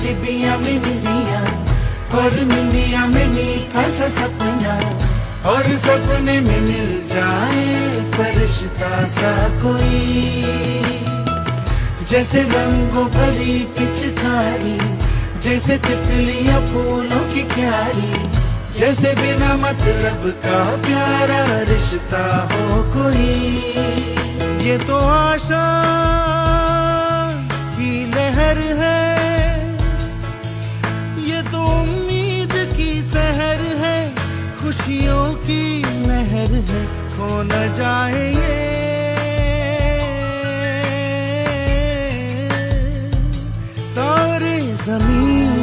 डिबिया में निंदिया, और निंदिया में मीठा सा सपना, और सपने में मिल जाए फरिश्ता सा कोई। जैसे रंगों भरी पिचकारी, जैसे तितलियां फूलों की क्यारी, जैसे बिना मतलब का प्यारा रिश्ता हो कोई। ये तो आशा की लहर है, ये तो उम्मीद की सहर है, खुशियों की लहर है, खो न जाए ये तारे ज़मीन